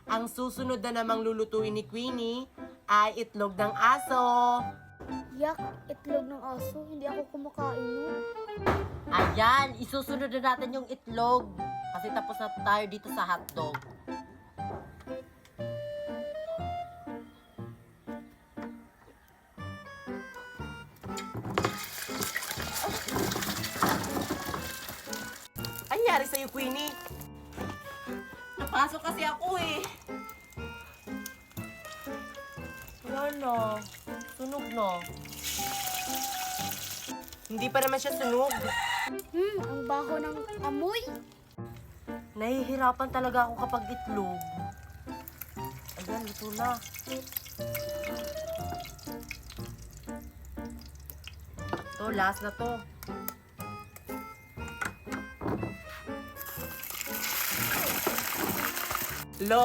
Ang susunod na namang lulutuin ni Queenie ay itlog ng aso. Yak, itlog ng aso. Hindi ako kumakain nun. Ayan, isusunod na natin yung itlog. Kasi tapos na tayo dito sa hotdog. Ay, nangyari sa'yo, Queenie? Napasok kasi ako eh. Wala na. Sunog na. Hindi pa naman siya sunog. Ang baho ng amoy. Nahihirapan talaga ako kapag itlog. Ayan, luto na. To, last na to. Lo.